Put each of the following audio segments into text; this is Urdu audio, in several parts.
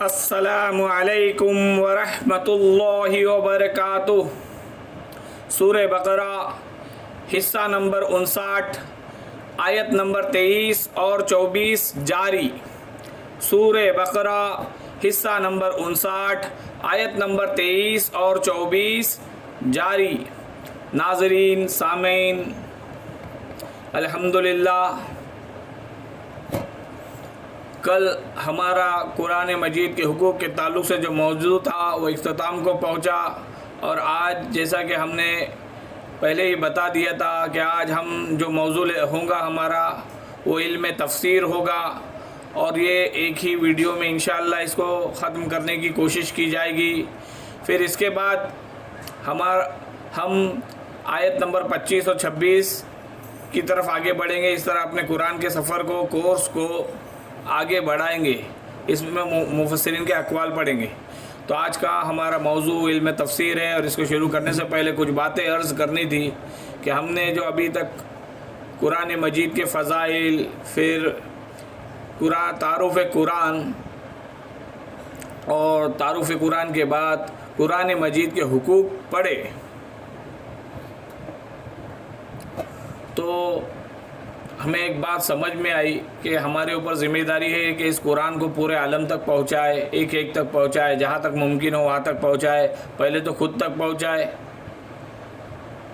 السلام علیکم ورحمۃ اللہ وبرکاتہ۔ سورہ بقرہ حصہ نمبر 59 آیت نمبر 23 اور 24 جاری۔ سورہ بقرہ حصہ نمبر 59 آیت نمبر 23 اور 24 جاری۔ ناظرین، سامعین، الحمدللہ کل ہمارا قرآن مجید کے حقوق کے تعلق سے جو موضوع تھا وہ اختتام کو پہنچا، اور آج جیسا کہ ہم نے پہلے ہی بتا دیا تھا کہ آج ہم جو موضوع ہوگا ہمارا وہ علم تفسیر ہوگا، اور یہ ایک ہی ویڈیو میں انشاءاللہ اس کو ختم کرنے کی کوشش کی جائے گی۔ پھر اس کے بعد ہم آیت نمبر 25 اور 26 کی طرف آگے بڑھیں گے۔ اس طرح اپنے قرآن کے سفر کو، کورس کو آگے بڑھائیں گے، اس میں مفسرین کے اقوال پڑھیں گے۔ تو آج کا ہمارا موضوع علم تفسیر ہے، اور اس کو شروع کرنے سے پہلے کچھ باتیں عرض کرنی تھی کہ ہم نے جو ابھی تک قرآن مجید کے فضائل، پھر تعارف قرآن، اور تعارف قرآن کے بعد قرآن مجید کے حقوق پڑھے، تو ہمیں ایک بات سمجھ میں آئی کہ ہمارے اوپر ذمہ داری ہے کہ اس قرآن کو پورے عالم تک پہنچائے، ایک ایک تک پہنچائے، جہاں تک ممکن ہو وہاں تک پہنچائے۔ پہلے تو خود تک پہنچائے،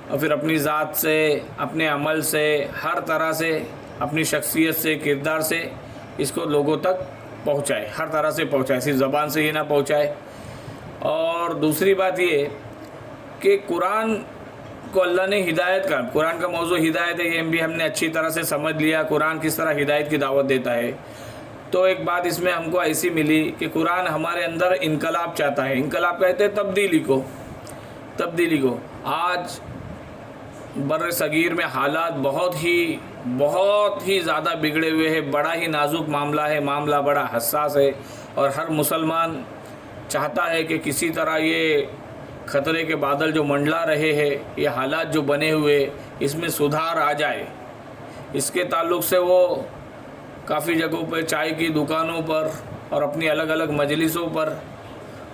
اور پھر اپنی ذات سے، اپنے عمل سے، ہر طرح سے، اپنی شخصیت سے، کردار سے اس کو لوگوں تک پہنچائے، ہر طرح سے پہنچائے، صرف زبان سے ہی نہ پہنچائے۔ اور دوسری بات یہ کہ قرآن کو اللہ نے ہدایت کا، قرآن کا موضوع ہدایت ہے، یہ بھی ہم نے اچھی طرح سے سمجھ لیا، قرآن کس طرح ہدایت کی دعوت دیتا ہے۔ تو ایک بات اس میں ہم کو ایسی ملی کہ قرآن ہمارے اندر انقلاب چاہتا ہے۔ انقلاب کہتے ہیں تبدیلی کو۔ آج بر صغیر میں حالات بہت ہی زیادہ بگڑے ہوئے ہیں، بڑا ہی نازک معاملہ ہے، معاملہ بڑا حساس ہے، اور ہر مسلمان چاہتا ہے کہ کسی طرح یہ خطرے کے بادل جو منڈلا رہے ہیں، یہ حالات جو بنے ہوئے، اس میں سدھار آ جائے۔ اس کے تعلق سے وہ کافی جگہوں پہ، چائے کی دکانوں پر اور اپنی الگ الگ مجلسوں پر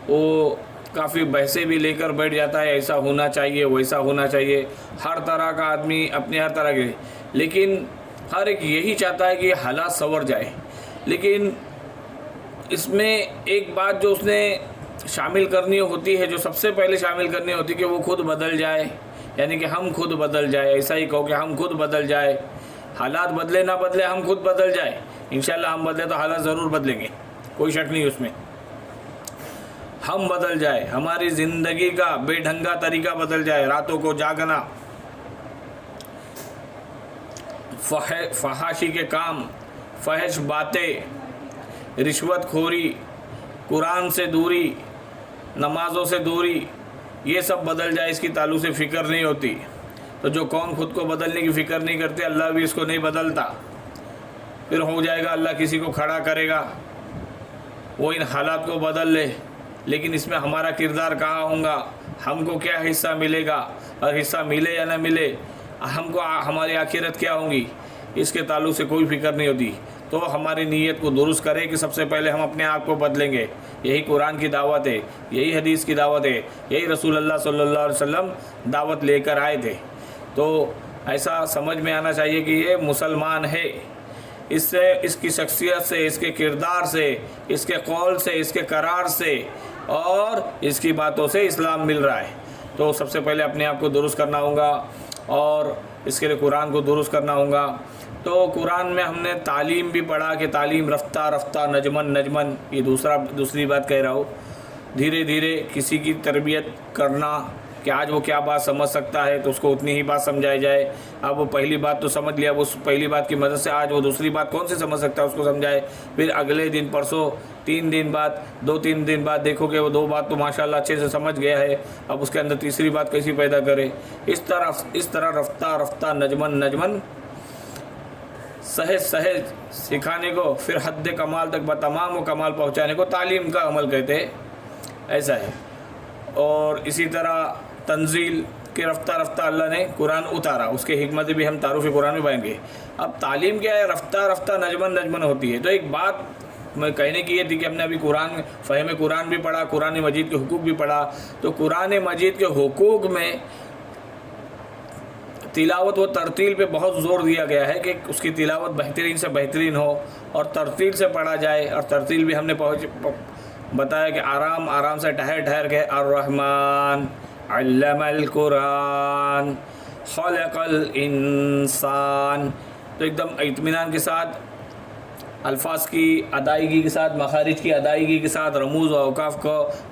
وہ کافی بحثیں بھی لے کر بیٹھ جاتا ہے، ایسا ہونا چاہیے، ویسا ہونا چاہیے، ہر طرح کا آدمی اپنے ہر طرح کے، لیکن ہر ایک یہی چاہتا ہے کہ یہ حالات سنور جائے۔ لیکن اس میں ایک بات جو اس نے شامل کرنی ہوتی ہے، جو سب سے پہلے شامل کرنی ہوتی ہے، کہ وہ خود بدل جائے، یعنی کہ ہم خود بدل جائے۔ ایسا ہی کہو کہ ہم خود بدل جائے، حالات بدلے نہ بدلے، ہم خود بدل جائے۔ انشاءاللہ ہم بدلے تو حالات ضرور بدلیں گے، کوئی شک نہیں اس میں۔ ہم بدل جائے، ہماری زندگی کا بے ڈھنگا طریقہ بدل جائے، راتوں کو جاگنا، فحاشی کے کام، فحش باتیں، رشوت خوری، قرآن سے دوری، نمازوں سے دوری، یہ سب بدل جائے، اس کی تعلق سے فکر نہیں ہوتی۔ تو جو قوم خود کو بدلنے کی فکر نہیں کرتے، اللہ بھی اس کو نہیں بدلتا۔ پھر ہو جائے گا، اللہ کسی کو کھڑا کرے گا، وہ ان حالات کو بدل لے، لیکن اس میں ہمارا کردار کہاں ہوگا، ہم کو کیا حصہ ملے گا، اور حصہ ملے یا نہ ملے، ہم کو ہماری آخرت کیا ہوگی، اس کے تعلق سے کوئی فکر نہیں ہوتی۔ تو ہماری نیت کو درست کرے کہ سب سے پہلے ہم اپنے آپ کو بدلیں گے۔ یہی قرآن کی دعوت ہے، یہی حدیث کی دعوت ہے، یہی رسول اللہ صلی اللہ علیہ وسلم دعوت لے کر آئے تھے۔ تو ایسا سمجھ میں آنا چاہیے کہ یہ مسلمان ہے، اس سے، اس کی شخصیت سے، اس کے کردار سے، اس کے قول سے، اس کے قرار سے، اور اس کی باتوں سے اسلام مل رہا ہے۔ تو سب سے پہلے اپنے آپ کو درست کرنا ہوگا، اور اس کے لیے قرآن کو درست کرنا ہوگا۔ تو قرآن میں ہم نے تعلیم بھی پڑھا کہ تعلیم رفتہ رفتہ، نجمن، یہ دوسری بات کہہ رہا ہوں، دھیرے دھیرے کسی کی تربیت کرنا، کہ آج وہ کیا بات سمجھ سکتا ہے تو اس کو اتنی ہی بات سمجھائی جائے۔ اب وہ پہلی بات تو سمجھ لیا، وہ پہلی بات کی مدد سے آج وہ دوسری بات کون سی سمجھ سکتا ہے اس کو سمجھائے۔ پھر اگلے دن، پرسوں، 3 دن بعد، 2-3 دن بعد دیکھو کہ وہ 2 بات تو ماشاءاللہ اچھے سے سمجھ گیا ہے، اب اس کے اندر تیسری بات کیسی پیدا کرے۔ اس طرح رفتہ رفتہ، نجمن، سہج سکھانے کو، پھر حد کمال تک بتمام و کمال پہنچانے کو تعلیم کا عمل کہتے ہیں، ایسا ہے۔ اور اسی طرح تنزیل کہ رفتہ رفتہ اللہ نے قرآن اتارا، اس کے حکمت بھی ہم تعارف قرآن میں پائیں گے۔ اب تعلیم کیا ہے؟ رفتہ رفتہ نجمن ہوتی ہے۔ تو ایک بات میں کہنے کی یہ تھی کہ ہم نے ابھی فہم قرآن بھی پڑھا، قرآن مجید کے حقوق بھی پڑھا، تو قرآن مجید کے حقوق میں تلاوت و ترتیل پہ بہت زور دیا گیا ہے کہ اس کی تلاوت بہترین سے بہترین ہو اور ترتیل سے پڑھا جائے. اور ترتیل بھی ہم نے بتایا کہ آرام آرام سے ٹھہر کے الرحمن علم القرآن خلق الانسان، تو ایک دم اطمینان کے ساتھ الفاظ کی ادائیگی کے ساتھ، مخارج کی ادائیگی کے ساتھ، رموز و اوقاف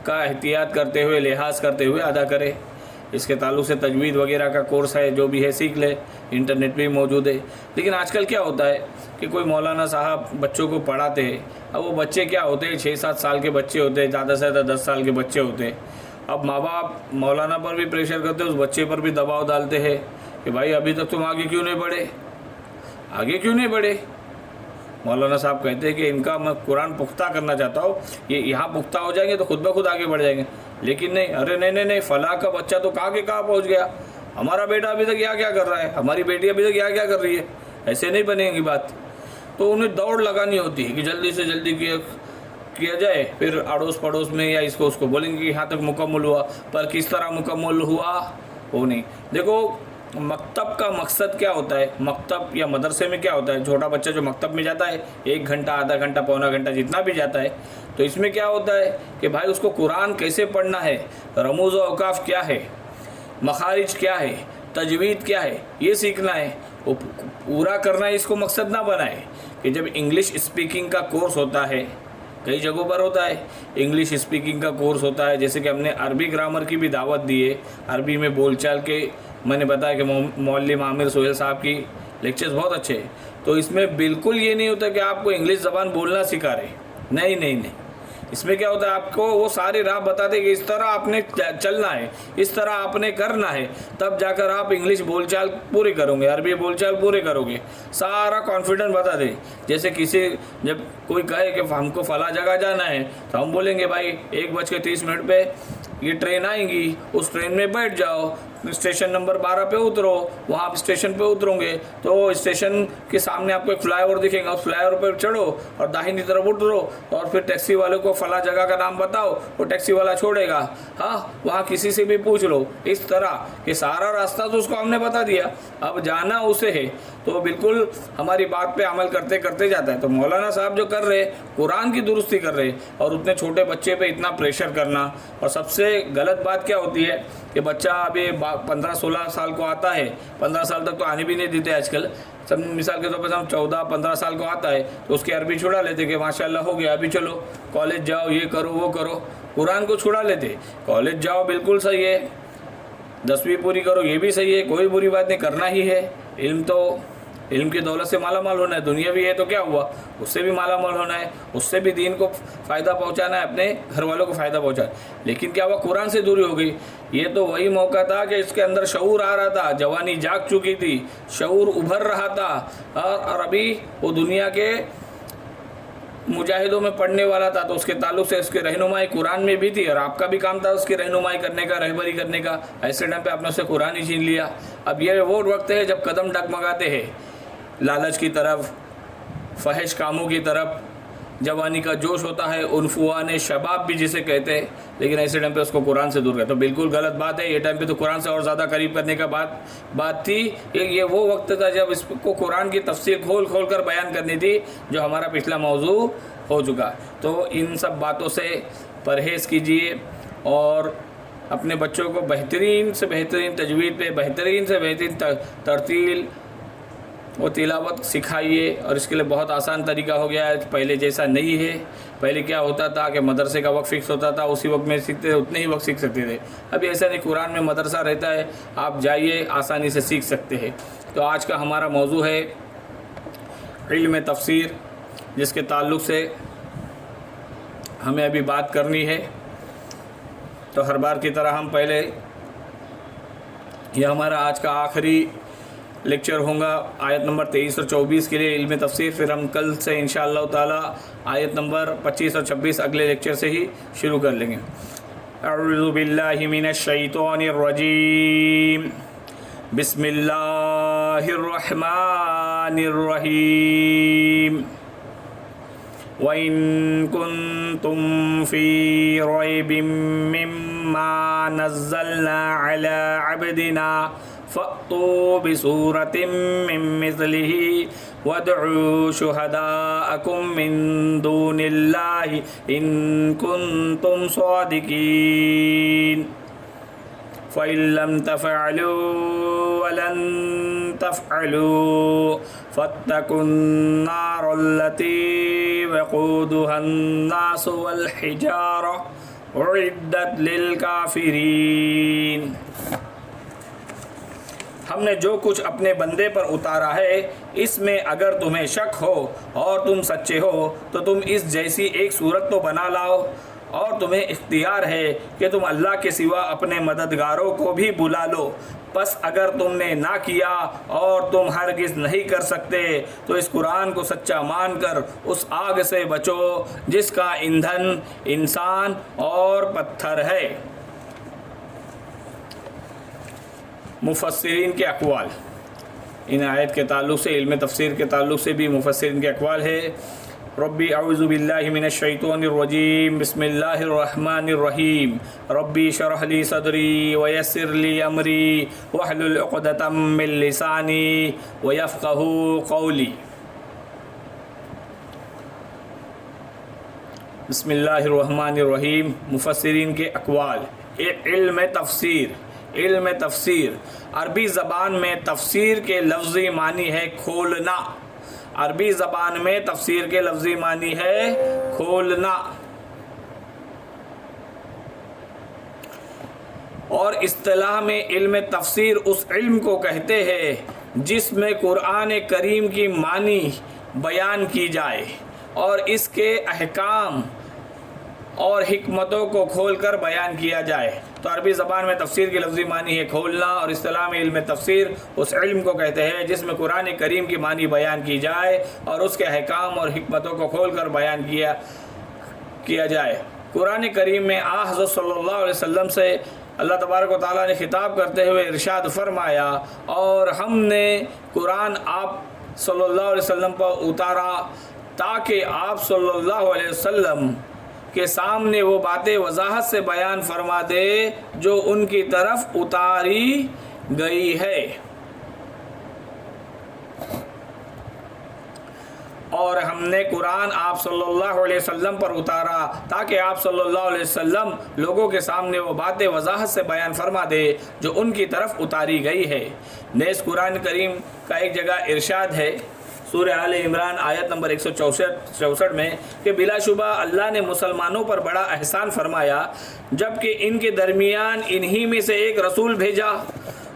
کا احتیاط کرتے ہوئے، لحاظ کرتے ہوئے ادا کرے. اس کے تعلق سے تجوید وغیرہ کا کورس ہے، جو بھی ہے سیکھ لے، انٹرنیٹ پہ بھی موجود ہے. لیکن آج کل کیا ہوتا ہے کہ کوئی مولانا صاحب بچوں کو پڑھاتے ہیں. اب وہ بچے کیا ہوتے ہیں، 6-7 سال کے بچے ہوتے ہیں، زیادہ سے زیادہ 10 سال کے بچے ہوتے ہیں. اب ماں باپ مولانا پر بھی پریشر کرتے ہیں، اس بچے پر بھی دباؤ ڈالتے ہیں کہ بھائی ابھی تک تم آگے کیوں نہیں بڑھے. مولانا صاحب کہتے ہیں کہ ان کا میں قرآن پختہ کرنا چاہتا ہوں، یہ یہاں پختہ ہو جائیں گے تو خود بخود آگے بڑھ جائیں گے. لیکن نہیں، ارے نہیں، فلاں کا بچہ تو کہاں کے کہاں پہنچ گیا، ہمارا بیٹا ابھی تک کیا کر رہا ہے، ہماری بیٹی ابھی تک کیا کر رہی ہے. ایسے نہیں بنے گی بات. تو انہیں دوڑ لگانی ہوتی ہے کہ جلدی سے جلدی کیا جائے. پھر اڑوس پڑوس میں یا اس کو بولیں گے کہ یہاں تک مکمل ہوا، پر کس طرح مکمل ہوا وہ نہیں. دیکھو مکتب کا مقصد کیا ہوتا ہے، مکتب یا مدرسے میں کیا ہوتا ہے، چھوٹا بچہ جو مکتب میں جاتا ہے 1 گھنٹہ، آدھا گھنٹہ، پونا گھنٹہ، جتنا بھی جاتا ہے، تو اس میں کیا ہوتا ہے کہ بھائی اس کو قرآن کیسے پڑھنا ہے، رموز و اوقاف کیا ہے، مخارج کیا ہے، تجوید کیا ہے، یہ سیکھنا ہے. وہ پورا کرنا ہے، اس کو مقصد نہ بنائے کہ جب انگلش اسپیکنگ کا کورس ہوتا ہے، کئی جگہوں پر ہوتا ہے انگلش اسپیکنگ کا کورس ہوتا ہے، جیسے کہ ہم نے عربی گرامر کی بھی دعوت دی ہے. عربی میں بول چال کے میں نے بتایا کہ معلم عامر سہیل صاحب کی لیکچرز بہت اچھے ہیں. تو اس میں بالکل یہ نہیں ہوتا کہ آپ کو انگلش زبان بولنا سکھا رہے، نہیں. اس میں کیا ہوتا ہے، آپ کو وہ ساری راہ بتاتے کہ اس طرح آپ نے چلنا ہے، اس طرح آپ نے کرنا ہے، تب جا کر آپ انگلش بول چال پورے کرو گے، عربی بول چال پورے کرو گے. سارا کانفیڈنس بتا دے. جیسے جب کوئی کہے کہ ہم کو فلاں جگہ جانا ہے تو ہم بولیں گے بھائی 1:30 پہ یہ ٹرین آئیں گی، اس ٹرین میں بیٹھ جاؤ، اسٹیشن نمبر 12 پہ اترو. وہاں آپ اسٹیشن پہ اتروں گے تو اسٹیشن کے سامنے آپ کو ایک فلائی اوور دکھے گا، اس فلائی اوور پہ چڑھو اور داہنی طرف اترو، اور پھر ٹیکسی والے کو فلاں جگہ کا نام بتاؤ، وہ ٹیکسی والا چھوڑے گا. ہاں وہاں کسی سے بھی پوچھ لو. اس طرح کہ سارا راستہ تو اس کو ہم نے بتا دیا، اب جانا اسے ہے. تو بالکل ہماری بات پہ عمل کرتے جاتا ہے. تو مولانا صاحب جو کر رہے قرآن کی درستی کر رہے، اور اتنے چھوٹے بچے پہ اتنا پریشر کرنا. اور سب سے غلط بات کیا ہوتی ہے کہ بچہ ابھی 15-16 سال کو آتا ہے، 15 سال تک تو آنے بھی نہیں دیتے آج کل. سب مثال کے طور پر ہم 14-15 سال کو آتا ہے تو اس کی عربی چھڑا لیتے کہ ماشاءاللہ ہو گیا، ابھی چلو کالج جاؤ، یہ کرو وہ کرو. قرآن کو چھڑا لیتے. کالج جاؤ بالکل صحیح ہے، 10ویں پوری کرو یہ بھی صحیح ہے، کوئی بری بات نہیں، کرنا ہی ہے. علم کی دولت سے مالا مال ہونا ہے. دنیا بھی ہے تو کیا ہوا، اس سے بھی مالا مال ہونا ہے، اس سے بھی دین کو فائدہ پہنچانا ہے، اپنے گھر والوں کو فائدہ پہنچانا. لیکن کیا ہوا، قرآن سے دوری ہو گئی. یہ تو وہی موقع تھا کہ اس کے اندر شعور آ رہا تھا، جوانی جاگ چکی تھی، شعور ابھر رہا تھا، اور ابھی وہ دنیا کے مجاہدوں میں پڑھنے والا تھا. تو اس کے تعلق سے اس کی رہنمائی قرآن میں بھی تھی، اور آپ کا بھی کام تھا اس کی رہنمائی کرنے کا، رہبری کرنے کا. ایسے ٹائم پہ آپ نے اسے قرآن ہی چھین لیا. اب یہ وہ وقت ہے جب قدم ڈگمگاتے ہیں لالچ کی طرف، فحش کاموں کی طرف. جوانی کا جوش ہوتا ہے، عنفوان شباب بھی جسے کہتے ہیں، لیکن ایسے ٹائم پہ اس کو قرآن سے دور کرے تو بالکل غلط بات ہے. یہ ٹائم پہ تو قرآن سے اور زیادہ قریب کرنے کا بات تھی. یہ وہ وقت تھا جب اس کو قرآن کی تفسیر کھول کر بیان کرنی تھی، جو ہمارا پچھلا موضوع ہو چکا. تو ان سب باتوں سے پرہیز کیجیے، اور اپنے بچوں کو بہترین سے بہترین تجوید پہ، بہترین سے بہترین ترتیل وہ تلاوت سکھائیے. اور اس کے لیے بہت آسان طریقہ ہو گیا ہے، پہلے جیسا نہیں ہے. پہلے کیا ہوتا تھا کہ مدرسے کا وقت فکس ہوتا تھا، اسی وقت میں سیکھتے تھے، اتنے ہی وقت سیکھ سکتے تھے. ابھی ایسا نہیں، قرآن میں مدرسہ رہتا ہے، آپ جائیے آسانی سے سیکھ سکتے ہیں. تو آج کا ہمارا موضوع ہے علم تفسیر، جس کے تعلق سے ہمیں ابھی بات کرنی ہے. تو ہر بار کی طرح ہم پہلے، یہ ہمارا آج کا آخری لیکچر ہوگا آیت نمبر 23 اور 24 کے لیے علم تفسیر. پھر ہم کل سے انشاءاللہ تعالی آیت نمبر 25 اور 26 اگلے لیکچر سے ہی شروع کر لیں گے. اعوذ باللہ من الشیطان الرجیم، بسم اللہ الرحمن الرحیم. وَإِن كُنتُم فِي رَيْبٍ مِّمَّا نَزَّلْنَا عَلَىٰ عَبْدِنَا فَأْتُوا بِسُورَةٍ مِّن مِّثْلِهِ وَادْعُوا شُهَدَاءَكُم مِّن دُونِ اللَّهِ إِن كُنتُمْ صَادِقِينَ فَإِن لَّمْ تَفْعَلُوا وَلَن تَفْعَلُوا فَاتَّقُوا النَّارَ الَّتِي وَقُودُهَا النَّاسُ وَالْحِجَارَةُ أُعِدَّتْ لِلْكَافِرِينَ۔ ہم نے جو کچھ اپنے بندے پر اتارا ہے اس میں اگر تمہیں شک ہو اور تم سچے ہو تو تم اس جیسی ایک صورت تو بنا لاؤ، اور تمہیں اختیار ہے کہ تم اللہ کے سوا اپنے مددگاروں کو بھی بلا لو۔ پس اگر تم نے نہ کیا اور تم ہرگز نہیں کر سکتے تو اس قرآن کو سچا مان کر اس آگ سے بچو جس کا ایندھن انسان اور پتھر ہے۔ مفسرین کے اقوال، ان آیت کے تعلق سے علم تفسیر کے تعلق سے بھی مفسرین کے اقوال ہے۔ ربی اعوذ باللہ من الشیطان الرجیم، بسم اللہ الرحمن الرحیم، ربی شرح لی صدری ویسر لی امری واحلل عقدۃ من لسانی ویفقہوا قولی۔ بسم اللہ الرحمن الرحیم، مفسرین کے اقوال۔ علم تفسیر عربی زبان میں تفسیر کے لفظی معنی ہے کھولنا۔ عربی زبان میں تفسیر کے لفظی معنی ہے کھولنا، اور اصطلاح میں علم تفسیر اس علم کو کہتے ہیں جس میں قرآن کریم کی معنی بیان کی جائے اور اس کے احکام اور حکمتوں کو کھول کر بیان کیا جائے۔ تو عربی زبان میں تفسیر کی لفظی معنی ہے کھولنا، اور اصطلاح میں علم تفسیر اس علم کو کہتے ہیں جس میں قرآن کریم کی معنی بیان کی جائے اور اس کے احکام اور حکمتوں کو کھول کر بیان کیا جائے۔ قرآن کریم میں حضرت صلی اللہ علیہ وسلم سے اللہ تبارک و تعالیٰ نے خطاب کرتے ہوئے ارشاد فرمایا، اور ہم نے قرآن آپ صلی اللہ علیہ وسلم پر اتارا تاکہ آپ صلی اللہ علیہ وسلم کے سامنے وہ باتیں وضاحت سے بیان فرما دے جو ان کی طرف اتاری گئی ہے، اور ہم نے قرآن آپ صلی اللہ علیہ وسلم پر اتارا تاکہ آپ صلی اللہ علیہ وسلم لوگوں کے سامنے وہ باتیں وضاحت سے بیان فرما دے جو ان کی طرف اتاری گئی ہے۔ نیز قرآن کریم کا ایک جگہ ارشاد ہے سورہ آل عمران آیت نمبر 164 میں کہ بلا شبہ اللہ نے مسلمانوں پر بڑا احسان فرمایا جبکہ ان کے درمیان انہی میں سے ایک رسول بھیجا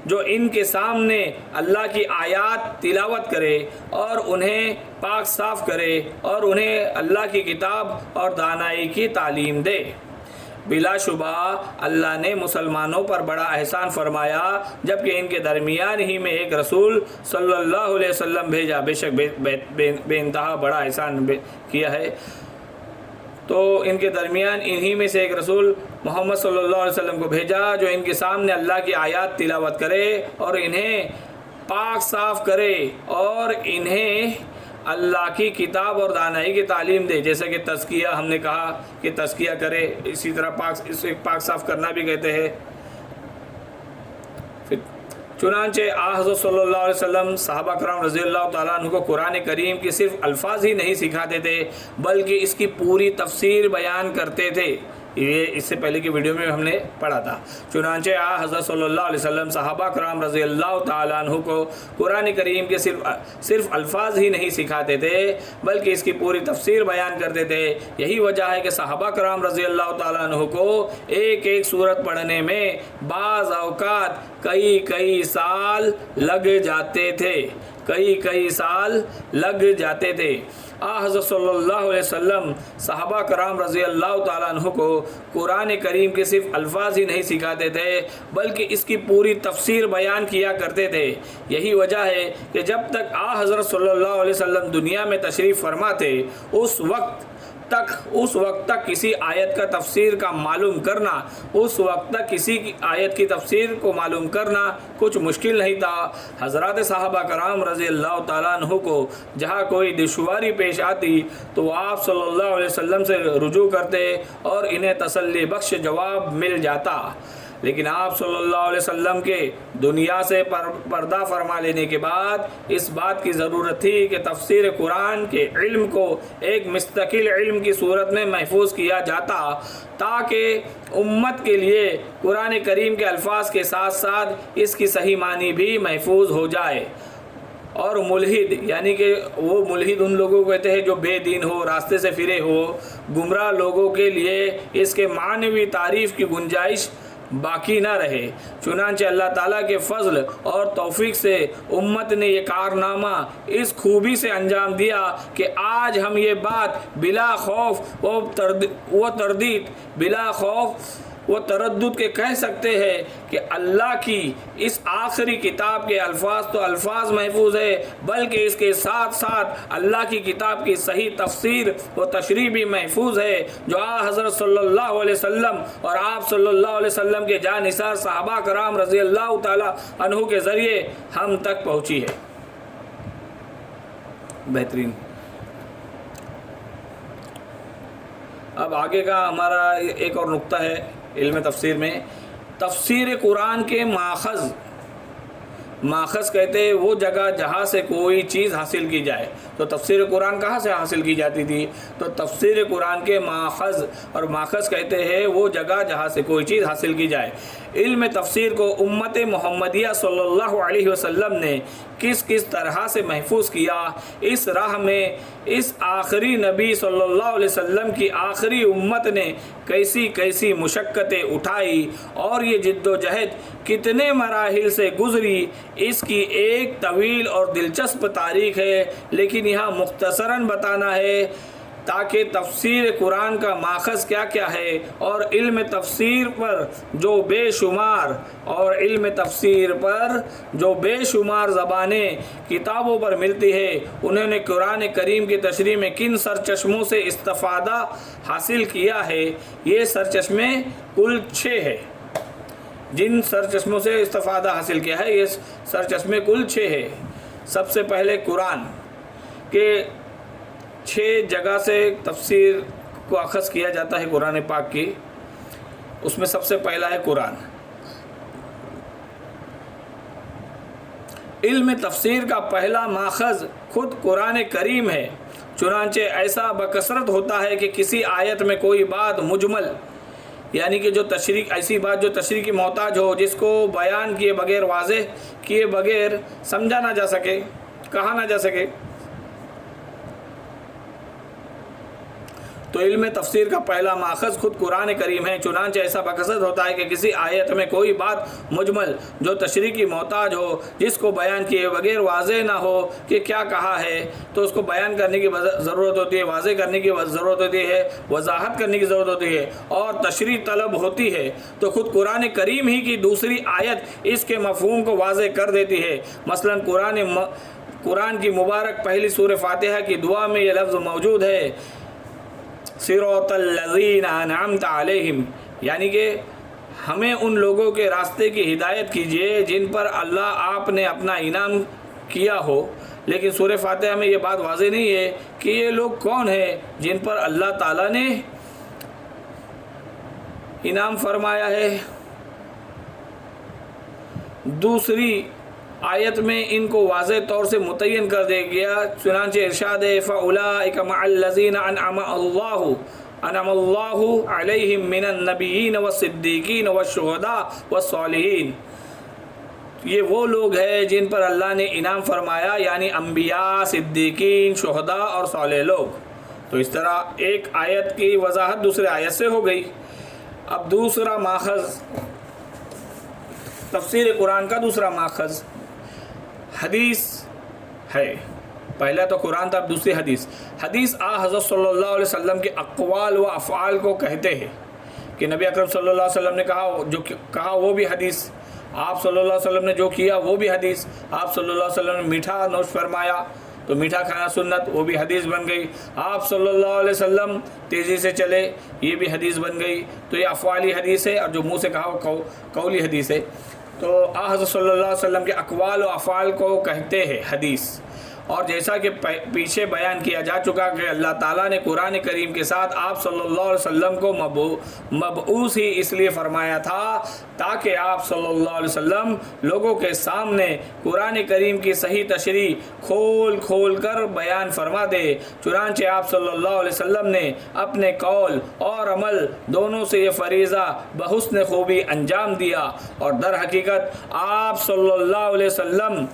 جو ان کے سامنے اللہ کی آیات تلاوت کرے اور انہیں پاک صاف کرے اور انہیں اللہ کی کتاب اور دانائی کی تعلیم دے۔ بلا شبہ اللہ نے مسلمانوں پر بڑا احسان فرمایا جبکہ ان کے درمیان ہی میں ایک رسول صلی اللہ علیہ وسلم بھیجا۔ بے شک بے انتہا بڑا احسان کیا ہے۔ تو ان کے درمیان انہی میں سے ایک رسول محمد صلی اللہ علیہ وسلم کو بھیجا جو ان کے سامنے اللہ کی آیات تلاوت کرے اور انہیں پاک صاف کرے اور انہیں اللہ کی کتاب اور دانائی کی تعلیم دے، جیسے کہ تزکیہ ہم نے کہا کہ تزکیہ کرے، اسی طرح اسے پاک صاف کرنا بھی کہتے ہیں۔ چنانچہ حضرت صلی اللہ علیہ وسلم صحابہ کرام رضی اللہ تعالیٰ عنہ کو قرآن کریم کے صرف الفاظ ہی نہیں سکھاتے تھے بلکہ اس کی پوری تفسیر بیان کرتے تھے۔ یہ اس سے پہلے کی ویڈیو میں ہم نے پڑھا تھا۔ چنانچہ حضرت صلی اللہ علیہ وسلم صحابہ کرام رضی اللہ تعالیٰ عنہ کو قرآن کریم کے صرف الفاظ ہی نہیں سکھاتے تھے بلکہ اس کی پوری تفسیر بیان کرتے تھے۔ یہی وجہ ہے کہ صحابہ کرام رضی اللہ تعالیٰ عنہ کو ایک ایک سورت پڑھنے میں بعض اوقات کئی سال لگ جاتے تھے۔ حضرت صلی اللہ علیہ وسلم صحابہ کرام رضی اللہ تعالیٰ عنہ کو قرآن کریم کے صرف الفاظ ہی نہیں سکھاتے تھے بلکہ اس کی پوری تفسیر بیان کیا کرتے تھے۔ یہی وجہ ہے کہ جب تک حضرت صلی اللہ علیہ وسلم دنیا میں تشریف فرما تھے اس وقت اس وقت تک کسی آیت کا تفسیر کا معلوم کرنا، اس وقت تک کسی کی آیت کی تفسیر کو معلوم کرنا کچھ مشکل نہیں تھا۔ حضرات صحابہ کرام رضی اللہ تعالیٰ عنہ کو جہاں کوئی دشواری پیش آتی تو آپ صلی اللہ علیہ وسلم سے رجوع کرتے اور انہیں تسلی بخش جواب مل جاتا۔ لیکن آپ صلی اللہ علیہ وسلم کے دنیا سے پردہ فرما لینے کے بعد اس بات کی ضرورت تھی کہ تفسیر قرآن کے علم کو ایک مستقل علم کی صورت میں محفوظ کیا جاتا، تاکہ امت کے لیے قرآن کریم کے الفاظ کے ساتھ ساتھ اس کی صحیح معنی بھی محفوظ ہو جائے۔ اور ملحد یعنی کہ وہ ملحد ان لوگوں کو کہتے ہیں جو بے دین ہو، راستے سے پھرے ہو، گمراہ لوگوں کے لیے اس کے معنوی تعریف کی گنجائش باقی نہ رہے۔ چنانچہ اللہ تعالیٰ کے فضل اور توفیق سے امت نے یہ کارنامہ اس خوبی سے انجام دیا کہ آج ہم یہ بات بلا خوف و تردید، بلا خوف و تردد کے کہہ سکتے ہیں کہ اللہ کی اس آخری کتاب کے الفاظ تو الفاظ محفوظ ہے، بلکہ اس کے ساتھ ساتھ اللہ کی کتاب کی صحیح تفسیر و تشریح بھی محفوظ ہے، جو حضرت صلی اللہ علیہ وسلم اور آپ صلی اللہ علیہ وسلم کے جانثار صحابہ کرام رضی اللہ تعالی عنہ کے ذریعے ہم تک پہنچی ہے۔ بہترین۔ اب آگے کا ہمارا ایک اور نقطہ ہے علم تفسیر میں، تفسیر قرآن کے ماخذ کہتے ہیں وہ جگہ جہاں سے کوئی چیز حاصل کی جائے۔ تو تفسیر قرآن کہاں سے حاصل کی جاتی تھی؟ تو تفسیر قرآن کے ماخذ کہتے ہیں وہ جگہ جہاں سے کوئی چیز حاصل کی جائے۔ علم تفسیر کو امت محمدیہ صلی اللہ علیہ وسلم نے کس طرح سے محفوظ کیا، اس راہ میں اس آخری نبی صلی اللہ علیہ وسلم کی آخری امت نے کیسی مشقتیں اٹھائی اور یہ جد و جہد کتنے مراحل سے گزری، اس کی ایک طویل اور دلچسپ تاریخ ہے، لیکن یہاں مختصراً بتانا ہے تاکہ تفسیر قرآن کا ماخذ کیا کیا ہے اور علم تفسیر پر جو بے شمار زبانیں کتابوں پر ملتی ہے، انہوں نے قرآن کریم کی تشریح میں کن سرچشموں سے استفادہ حاصل کیا ہے۔ یہ سرچشمے کل 6 ہے۔ جن سرچشموں سے استفادہ حاصل کیا ہے یہ سرچشمے کل 6 ہے۔ سب سے پہلے قرآن کے 6 جگہ سے تفسیر کو اخذ کیا جاتا ہے قرآن پاک کی، اس میں سب سے پہلا ہے قرآن۔ علم تفسیر کا پہلا ماخذ خود قرآن کریم ہے، چنانچہ ایسا بکثرت ہوتا ہے کہ کسی آیت میں کوئی بات مجمل یعنی کہ جو ایسی بات جو تشریح کی محتاج ہو، جس کو بیان کیے بغیر، واضح کیے بغیر سمجھا نہ جا سکے، کہا نہ جا سکے، تو علم تفسیر کا پہلا ماخذ خود قرآن کریم ہے۔ چنانچہ ایسا بکثرت ہوتا ہے کہ کسی آیت میں کوئی بات مجمل جو تشریح کی محتاج ہو، جس کو بیان کیے بغیر واضح نہ ہو کہ کیا کہا ہے، تو اس کو بیان کرنے کی ضرورت ہوتی ہے، واضح کرنے کی ضرورت ہوتی ہے، وضاحت کرنے کی ضرورت ہوتی ہے اور تشریح طلب ہوتی ہے، تو خود قرآن کریم ہی کی دوسری آیت اس کے مفہوم کو واضح کر دیتی ہے۔ مثلا قرآن کی مبارک پہلی سورہ فاتحہ کی دعا میں یہ لفظ موجود ہے، صراط الذین انعمت علیہم، یعنی کہ ہمیں ان لوگوں کے راستے کی ہدایت کیجیے جن پر اللہ آپ نے اپنا انعام کیا ہو۔ لیکن سورہ فاتحہ میں یہ بات واضح نہیں ہے کہ یہ لوگ کون ہیں جن پر اللہ تعالیٰ نے انعام فرمایا ہے۔ دوسری آیت میں ان کو واضح طور سے متعین کر دیا گیا، چنانچہ ارشاد ہے فَأُولَٰئِكَ مَعَ الَّذِينَ أَنْعَمَ اللَّهُ عَلَيْهِمْ مِنَ النَّبِيِّينَ وَالصِّدِّيقِينَ وَالشُّهَدَاءِ وَالصَّالِحِينَ، یہ وہ لوگ ہیں جن پر اللہ نے انعام فرمایا، یعنی انبیاء، صدیقین، شہداء اور صالح لوگ۔ تو اس طرح ایک آیت کی وضاحت دوسرے آیت سے ہو گئی۔ اب دوسرا ماخذ، تفسیر قرآن کا دوسرا ماخذ حدیث ہے۔ پہلا تو قرآن تھا، اب دوسری حدیث۔ حدیث حضرت صلی اللہ علیہ وسلم کے اقوال و افعال کو کہتے ہیں کہ نبی اکرم صلی اللہ علیہ وسلم نے جو کہا وہ بھی حدیث، آپ صلی اللہ علیہ وسلم نے جو کیا وہ بھی حدیث، آپ صلی اللہ علیہ وسلم نے میٹھا نوش فرمایا تو میٹھا کھانا سنت، وہ بھی حدیث بن گئی۔ آپ صلی اللہ علیہ وسلم تیزی سے چلے، یہ بھی حدیث بن گئی۔ تو یہ افعالی حدیث ہے، اور جو منہ سے کہا وہ قولی حدیث ہے۔ تو حضرت صلی اللہ علیہ وسلم کے اقوال و افعال کو کہتے ہیں حدیث۔ اور جیسا کہ پیچھے بیان کیا جا چکا کہ اللہ تعالیٰ نے قرآن کریم کے ساتھ آپ صلی اللہ علیہ وسلم کو مبعوث ہی اس لیے فرمایا تھا تاکہ آپ صلی اللہ علیہ وسلم لوگوں کے سامنے قرآن کریم کی صحیح تشریح کھول کر بیان فرما دے۔ چنانچہ آپ صلی اللہ علیہ وسلم نے اپنے قول اور عمل دونوں سے یہ فریضہ بحسن خوبی انجام دیا، اور در حقیقت آپ صلی اللہ علیہ وسلم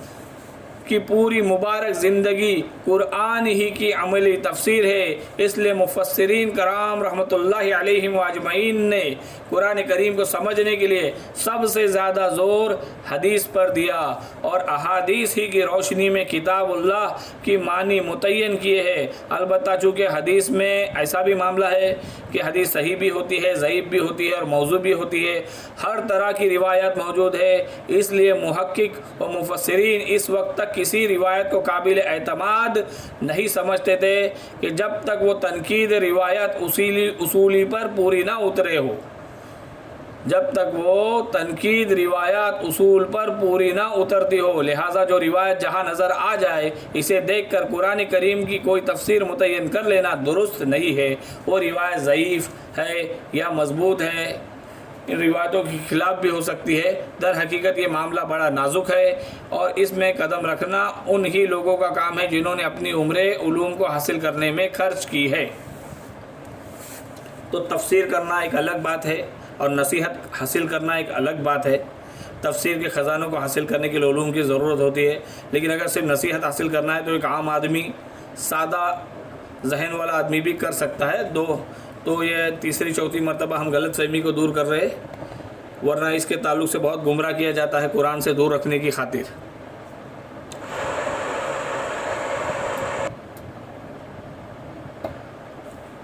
کی پوری مبارک زندگی قرآن ہی کی عملی تفسیر ہے۔ اس لیے مفسرین کرام رحمۃ اللہ علیہم اجمعین نے قرآن کریم کو سمجھنے کے لیے سب سے زیادہ زور حدیث پر دیا، اور احادیث ہی کی روشنی میں کتاب اللہ کی معنی متعین کیے ہیں۔ البتہ چونکہ حدیث میں ایسا بھی معاملہ ہے کہ حدیث صحیح بھی ہوتی ہے، ضعیف بھی ہوتی ہے، اور موضوع بھی ہوتی ہے، ہر طرح کی روایت موجود ہے۔ اس لیے محقق و مفسرین اس وقت تک کسی روایت کو قابل اعتماد نہیں سمجھتے تھے کہ جب تک وہ تنقید روایت اصولی پر پوری نہ اترے ہو، جب تک وہ تنقید روایات اصول پر پوری نہ اترتی ہو۔ لہٰذا جو روایت جہاں نظر آ جائے اسے دیکھ کر قرآن کریم کی کوئی تفسیر متعین کر لینا درست نہیں ہے۔ وہ روایت ضعیف ہے یا مضبوط ہے، ان روایتوں کے خلاف بھی ہو سکتی ہے۔ در حقیقت یہ معاملہ بڑا نازک ہے، اور اس میں قدم رکھنا انہی لوگوں کا کام ہے جنہوں نے اپنی عمریں علوم کو حاصل کرنے میں خرچ کی ہے۔ تو تفسیر کرنا ایک الگ بات ہے، اور نصیحت حاصل کرنا ایک الگ بات ہے۔ تفسیر کے خزانوں کو حاصل کرنے کے لیے علوم کی ضرورت ہوتی ہے، لیکن اگر صرف نصیحت حاصل کرنا ہے تو ایک عام آدمی، سادہ ذہن والا آدمی بھی کر سکتا ہے۔ تو یہ تیسری چوتھی مرتبہ ہم غلط فہمی کو دور کر رہے، ورنہ اس کے تعلق سے بہت گمراہ کیا جاتا ہے قرآن سے دور رکھنے کی خاطر۔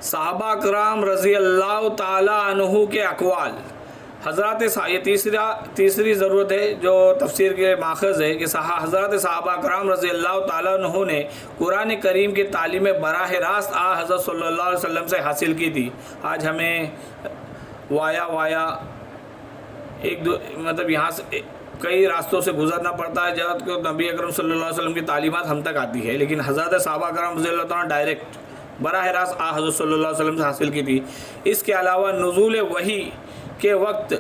صحابہ کرام رضی اللہ تعالیٰ عنہ کے اقوال۔ حضرات یہ تیسری ضرورت ہے جو تفسیر کے ماخذ ہے کہ حضرت صحابہ کرام رضی اللہ تعالیٰ عنہ نے قرآن کریم کی تعلیم براہ راست حضرت صلی اللہ علیہ وسلم سے حاصل کی تھی۔ آج ہمیں وایا مطلب یہاں سے کئی راستوں سے گزرنا پڑتا ہے جب کہ نبی اکرم صلی اللہ علیہ وسلم کی تعلیمات ہم تک آتی ہے، لیکن حضرت صحابہ کرام رضی اللہ تعالیٰ ڈائریکٹ براہ راست حضرت صلی اللہ علیہ وسلم سے حاصل کی تھی۔ اس کے علاوہ نزول وحی کے وقت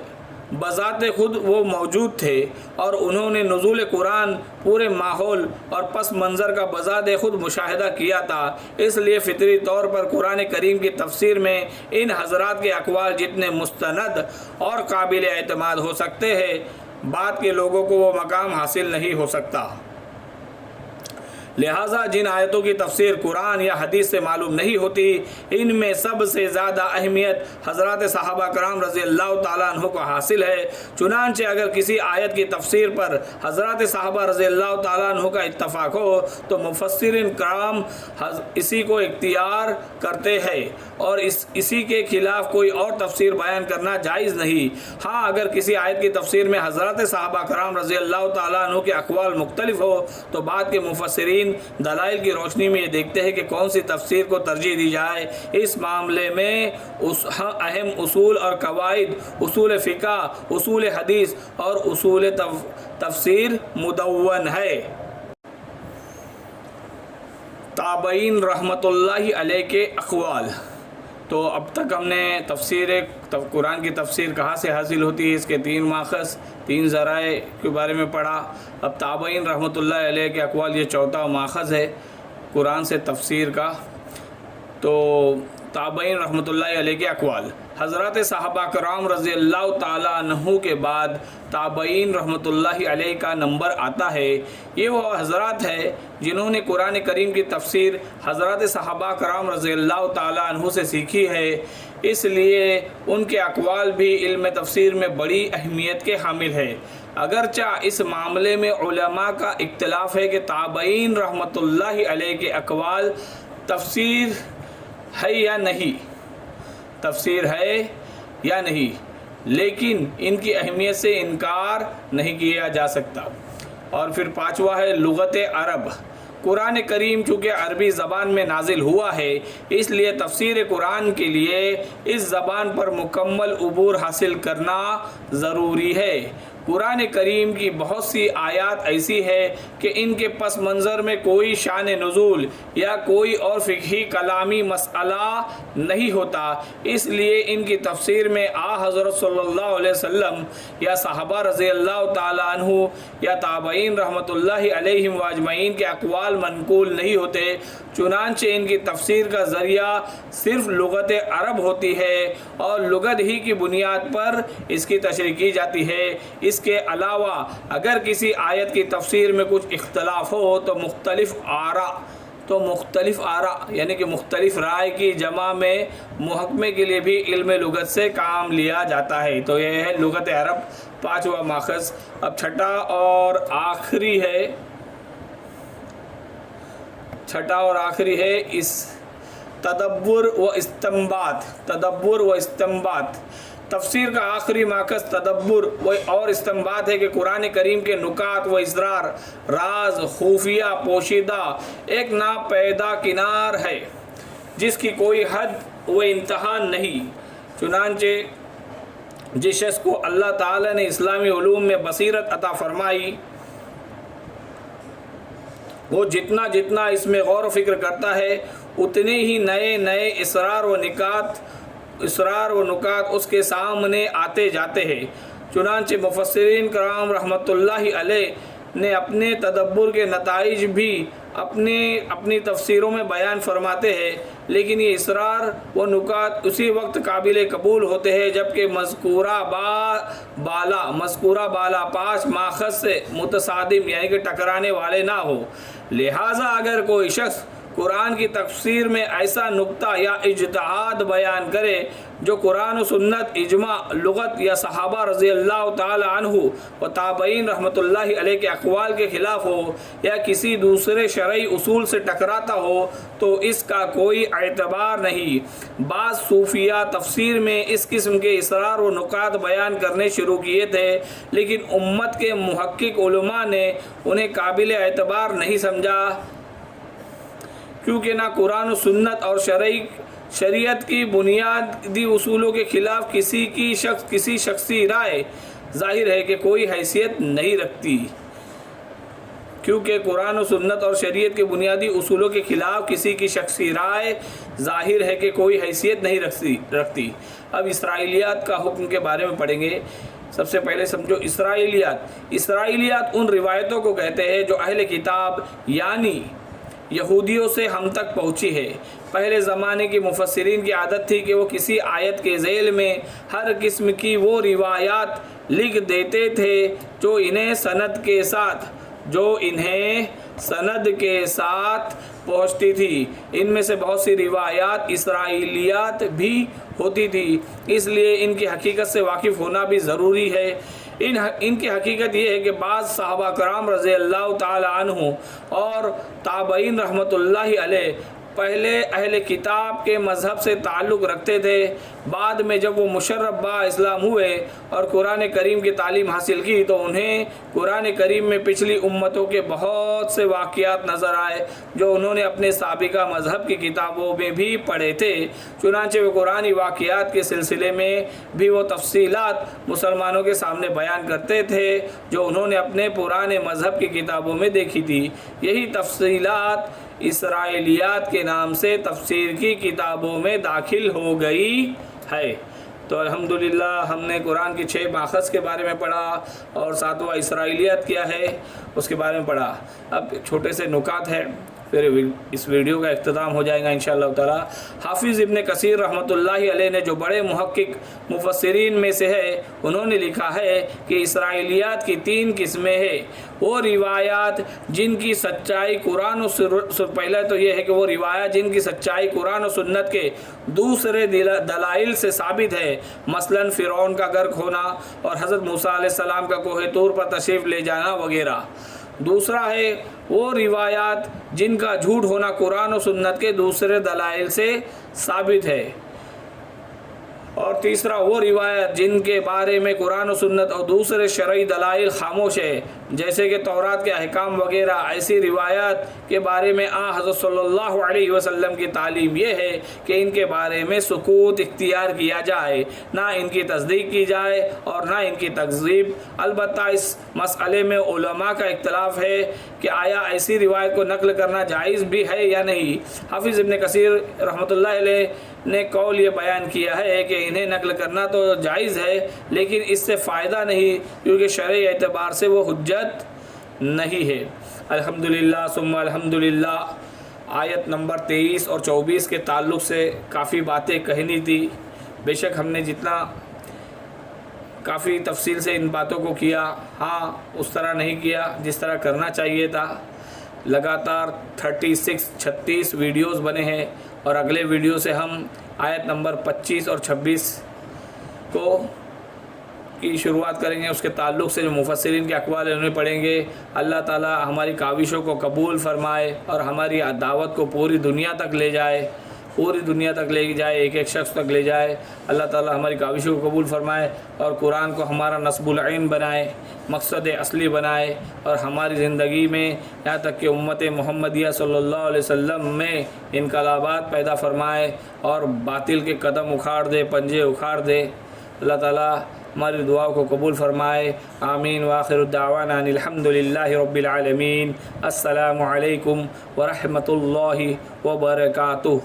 بذات خود وہ موجود تھے، اور انہوں نے نزول قرآن پورے ماحول اور پس منظر کا بذات خود مشاہدہ کیا تھا۔ اس لیے فطری طور پر قرآن کریم کی تفسیر میں ان حضرات کے اقوال جتنے مستند اور قابل اعتماد ہو سکتے ہیں، بعد کے لوگوں کو وہ مقام حاصل نہیں ہو سکتا۔ لہٰذا جن آیتوں کی تفسیر قرآن یا حدیث سے معلوم نہیں ہوتی، ان میں سب سے زیادہ اہمیت حضرات صحابہ کرام رضی اللہ تعالیٰ عنہ کو حاصل ہے۔ چنانچہ اگر کسی آیت کی تفسیر پر حضرات صحابہ رضی اللہ تعالیٰ عنہ کا اتفاق ہو تو مفسرین کرام اسی کو اختیار کرتے ہیں، اور اسی کے خلاف کوئی اور تفسیر بیان کرنا جائز نہیں۔ ہاں اگر کسی آیت کی تفسیر میں حضرات صحابہ کرام رضی اللہ تعالیٰ عنہ کے اقوال مختلف ہو تو بعد کے مفسرین دلائل کی روشنی میں یہ دیکھتے ہیں کہ کون سی تفسیر کو ترجیح دی جائے۔ اس معاملے میں اہم اصول اور قواعد، اصول فقہ، اصول حدیث اور اصول تفسیر مدون ہے۔ تابعین رحمۃ اللہ علیہ کے اقوال۔ تو اب تک ہم نے قرآن کی تفسیر کہاں سے حاصل ہوتی ہے، اس کے 3 ماخذ، 3 ذرائع کے بارے میں پڑھا۔ اب تابعین رحمۃ اللہ علیہ کے اقوال یہ 4تھا ماخذ ہے قرآن سے تفسیر کا۔ تو تابعین رحمۃ اللہ علیہ کے اقوال، حضرات صحابہ کرام رضی اللہ تعالیٰ عنہ کے بعد تابعین رحمۃ اللہ علیہ کا نمبر آتا ہے۔ یہ وہ حضرات ہیں جنہوں نے قرآن کریم کی تفسیر حضرات صحابہ کرام رضی اللہ تعالیٰ عنہ سے سیکھی ہے، اس لیے ان کے اقوال بھی علم تفسیر میں بڑی اہمیت کے حامل ہے۔ اگرچہ اس معاملے میں علماء کا اختلاف ہے کہ تابعین رحمۃ اللہ علیہ کے اقوال تفسیر ہے یا نہیں، لیکن ان کی اہمیت سے انکار نہیں کیا جا سکتا۔ اور پھر 5واں ہے لغت عرب۔ قرآن کریم چونکہ عربی زبان میں نازل ہوا ہے، اس لیے تفسیر قرآن کے لیے اس زبان پر مکمل عبور حاصل کرنا ضروری ہے۔ قرآن کریم کی بہت سی آیات ایسی ہے کہ ان کے پس منظر میں کوئی شان نزول یا کوئی اور فقہی کلامی مسئلہ نہیں ہوتا، اس لیے ان کی تفسیر میں حضرت صلی اللہ علیہ وسلم یا صحابہ رضی اللہ تعالیٰ عنہ یا تابعین رحمۃ اللہ علیہم واجمعین کے اقوال منقول نہیں ہوتے، چنانچہ ان کی تفسیر کا ذریعہ صرف لغت عرب ہوتی ہے اور لغت ہی کی بنیاد پر اس کی تشریح کی جاتی ہے۔ اس کے علاوہ اگر کسی آیت کی تفسیر میں کچھ اختلاف ہو تو مختلف آراء یعنی کہ مختلف رائے کی جمع میں محکمے کے لیے بھی علم لغت سے کام لیا جاتا ہے۔ تو یہ ہے لغت عرب 5واں ماخذ۔ اب چھٹا اور آخری ہے اس تدبر و استنباط۔ تفسیر کا آخری ماخذ تدبر اور استنباط ہے کہ قرآن کریم کے نکات و اسرار، راز، خفیہ، پوشیدہ ایک ناپیدا کنار ہے جس کی کوئی حد و انتہا نہیں۔ چنانچہ جس شخص کو اللہ تعالی نے اسلامی علوم میں بصیرت عطا فرمائی، وہ جتنا اس میں غور و فکر کرتا ہے اتنے ہی نئے اسرار و نکات اس کے سامنے آتے جاتے ہیں۔ چنانچہ مفسرین کرام رحمۃ اللہ علیہ نے اپنے تدبر کے نتائج بھی اپنی تفسیروں میں بیان فرماتے ہیں، لیکن یہ اسرار و نکات اسی وقت قابل قبول ہوتے ہیں جبکہ مذکورہ بالا 5 ماخذ سے متصادم یعنی کہ ٹکرانے والے نہ ہو۔ لہٰذا اگر کوئی شخص قرآن کی تفسیر میں ایسا نقطہ یا اجتہاد بیان کرے جو قرآن و سنت، اجماع، لغت یا صحابہ رضی اللہ تعالی عنہ و تابعین رحمۃ اللہ علیہ کے اقوال کے خلاف ہو یا کسی دوسرے شرعی اصول سے ٹکراتا ہو تو اس کا کوئی اعتبار نہیں۔ بعض صوفیہ تفسیر میں اس قسم کے اسرار و نکات بیان کرنے شروع کیے تھے، لیکن امت کے محقق علماء نے انہیں قابل اعتبار نہیں سمجھا، کیونکہ نہ قرآن و سنت اور شریعت کی بنیادی اصولوں کے خلاف کسی شخصی رائے ظاہر ہے کہ کوئی حیثیت نہیں رکھتی۔ کیونکہ قرآن و سنت اور شریعت کے بنیادی اصولوں کے خلاف کسی کی شخصی رائے ظاہر ہے کہ کوئی حیثیت نہیں رکھتی۔ اب اسرائیلیات کا حکم کے بارے میں پڑھیں گے۔ سب سے پہلے سمجھو اسرائیلیات ان روایتوں کو کہتے ہیں جو اہل کتاب یعنی یہودیوں سے ہم تک پہنچی ہے۔ پہلے زمانے کے مفسرین کی عادت تھی کہ وہ کسی آیت کے ذیل میں ہر قسم کی وہ روایات لکھ دیتے تھے جو انہیں سند کے ساتھ پہنچتی تھی۔ ان میں سے بہت سی روایات اسرائیلیات بھی ہوتی تھی، اس لیے ان کی حقیقت سے واقف ہونا بھی ضروری ہے۔ ان کی حقیقت یہ ہے کہ بعض صحابہ کرام رضی اللہ تعالی عنہ اور تابعین رحمۃ اللہ علیہ پہلے اہل کتاب کے مذہب سے تعلق رکھتے تھے، بعد میں جب وہ مشرف با اسلام ہوئے اور قرآن کریم کی تعلیم حاصل کی تو انہیں قرآن کریم میں پچھلی امتوں کے بہت سے واقعات نظر آئے جو انہوں نے اپنے سابقہ مذہب کی کتابوں میں بھی پڑھے تھے۔ چنانچہ وہ قرآنی واقعات کے سلسلے میں بھی وہ تفصیلات مسلمانوں کے سامنے بیان کرتے تھے جو انہوں نے اپنے پرانے مذہب کی کتابوں میں دیکھی تھی۔ یہی تفصیلات اسرائیلیات کے نام سے تفسیر کی کتابوں میں داخل ہو گئی ہے۔ تو الحمدللہ ہم نے قرآن کی 6 ماخذ کے بارے میں پڑھا اور 7واں اسرائیلیات کیا ہے اس کے بارے میں پڑھا۔ اب چھوٹے سے نکات ہے، پھر اس ویڈیو کا اختتام ہو جائے گا انشاءاللہ تعالی۔ حافظ ابن کثیر رحمۃ اللہ علیہ نے جو بڑے محقق مفسرین میں سے ہے، انہوں نے لکھا ہے کہ اسرائیلیات کی 3 قسمیں ہیں۔ وہ روایات جن کی سچائی قرآن و پہلا تو یہ ہے کہ وہ روایات جن کی سچائی قرآن و سنت کے دوسرے دلائل سے ثابت ہے، مثلا فرعون کا غرق ہونا اور حضرت موسیٰ علیہ السلام کا کوہ طور پر تشریف لے جانا وغیرہ۔ دوسرا ہے وہ روایات جن کا جھوٹ ہونا قرآن و سنت کے دوسرے دلائل سے ثابت ہے، اور تیسرا وہ روایت جن کے بارے میں قرآن و سنت اور دوسرے شرعی دلائل خاموش ہے۔ جیسے کہ تورات کے احکام وغیرہ، ایسی روایات کے بارے میں حضرت صلی اللہ علیہ وسلم کی تعلیم یہ ہے کہ ان کے بارے میں سکوت اختیار کیا جائے، نہ ان کی تصدیق کی جائے اور نہ ان کی تکذیب۔ البتہ اس مسئلے میں علماء کا اختلاف ہے کہ آیا ایسی روایت کو نقل کرنا جائز بھی ہے یا نہیں۔ حافظ ابن کثیر رحمۃ اللہ علیہ نے قول یہ بیان کیا ہے کہ انہیں نقل کرنا تو جائز ہے، لیکن اس سے فائدہ نہیں، کیونکہ شرعی اعتبار سے وہ حجت نہیں ہے۔ الحمدللہ ثم الحمدللہ۔ آیت نمبر 23 اور 24 کے تعلق سے کافی باتیں کہنی تھی، بے شک ہم نے جتنا کافی تفصیل سے ان باتوں کو کیا، ہاں اس طرح نہیں کیا جس طرح کرنا چاہیے تھا۔ لگاتار 36 ویڈیوز بنے ہیں اور اگلے ویڈیو سے ہم آیت نمبر 25 اور 26 کی شروعات کریں گے۔ اس کے تعلق سے جو مفسرین کے اقوال ہیں انہیں پڑھیں گے۔ اللہ تعالی ہماری کاوشوں کو قبول فرمائے اور ہماری دعوت کو پوری دنیا تک لے جائے، پوری دنیا تک لے جائے، ایک ایک شخص تک لے جائے۔ اللہ تعالی ہماری کاوشوں کو قبول فرمائے اور قرآن کو ہمارا نصب العین بنائے، مقصد اصلی بنائے، اور ہماری زندگی میں یہاں تک کہ امت محمدیہ صلی اللہ علیہ وسلم میں انقلابات پیدا فرمائے اور باطل کے قدم اکھاڑ دے، پنجے اکھاڑ دے۔ اللہ تعالی ہماری دعا کو قبول فرمائے۔ آمین۔ وآخر الدعوانا ان الحمدللہ رب العالمین۔ السلام علیکم ورحمۃ اللہ وبرکاتہ۔